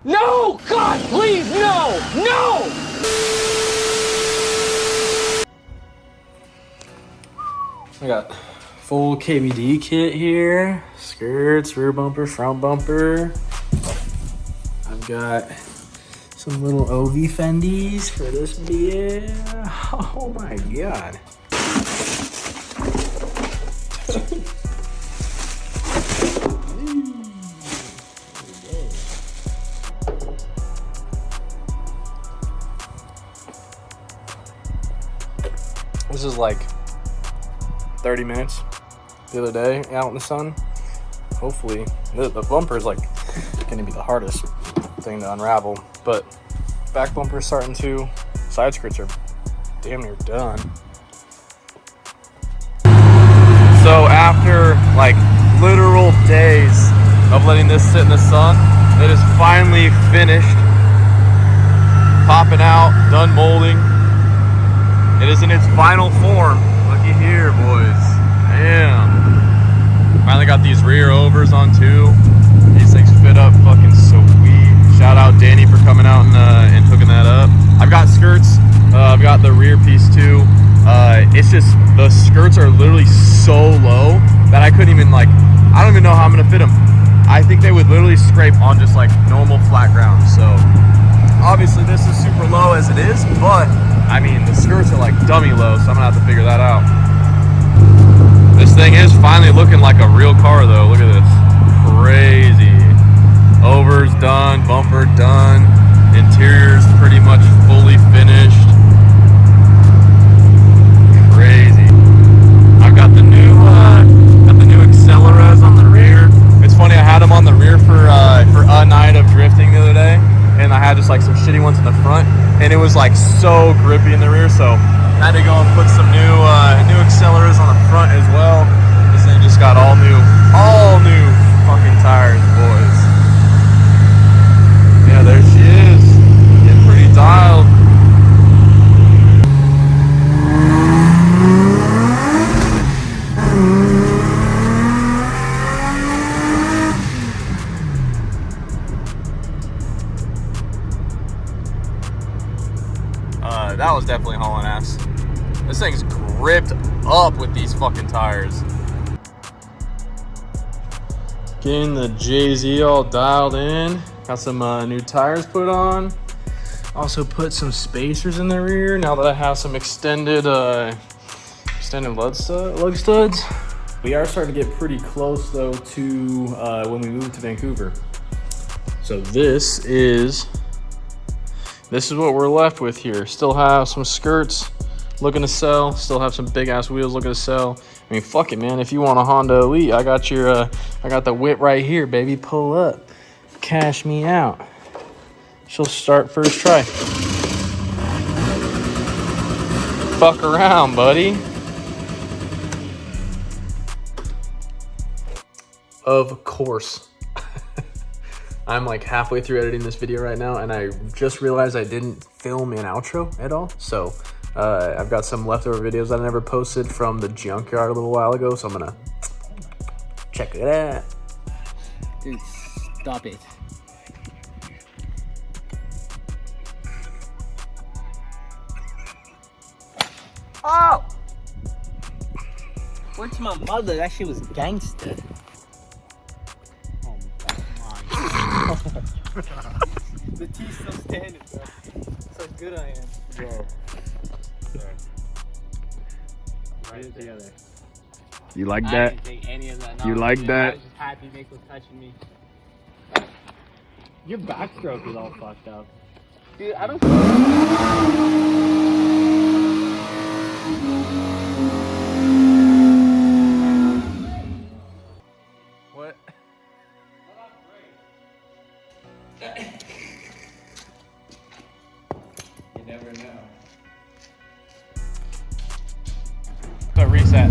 No! God, please, no! No! I got full Kbd kit here. Skirts, rear bumper, front bumper. I've got some little OV fendies for this beer. Oh my God. This is like 30 minutes the other day out in the sun. Hopefully, the bumper is like gonna be the hardest thing to unravel, but back bumper is starting to, side skirts are damn near done. So after like literal days of letting this sit in the sun, it is finally finished, popping out, done molding. It is in its final form. Looky here, boys. Damn. Finally got these rear overs on too. These things fit up fucking sweet. Shout out Danny for coming out and hooking that up. I've got skirts. I've got the rear piece too. It's just, the skirts are literally so low that I couldn't even like, I don't even know how I'm gonna fit them. I think they would literally scrape on just like normal flat ground. So obviously this is super low as it is, but I mean, the skirts are like dummy low, so I'm gonna have to figure that out. This thing is finally looking like a real car though. Look at this, crazy. Overs done, bumper done, interior's pretty much fully finished. Crazy. I've got the new acceleras on the rear. It's funny, I had them on the rear for a night of drifting the other day, and I had just like some shitty ones in the front, and it was like so grippy in the rear, so I had to go and put some new acceleras on the front as well. This thing just got all new fucking tires, boys. Yeah, there she is, getting pretty dialed. That was definitely hauling ass. This thing's gripped up with these fucking tires. Getting the JZ all dialed in. Got some new tires put on. Also put some spacers in the rear now that I have some extended lug studs. We are starting to get pretty close though to when we move to Vancouver. So this is what we're left with here. Still have some skirts looking to sell. Still have some big ass wheels looking to sell. I mean, fuck it, man. If you want a Honda Elite, I got the whip right here, baby. Pull up, cash me out. She'll start first try. Fuck around, buddy. Of course. I'm like halfway through editing this video right now, and I just realized I didn't film an outro at all. So I've got some leftover videos that I never posted from the Junkyard a little while ago, so I'm gonna check it out. Dude, stop it. Oh! Where's my mother? That shit was gangster. The tea's still standing, bro. That's how good I am. Bro. Sorry. Right together. You like I that? didn't think any of that. No, You like dude, that? I was just happy Nick was touching me. Your backstroke is all fucked up. Dude, I don't... What? You never know. So reset.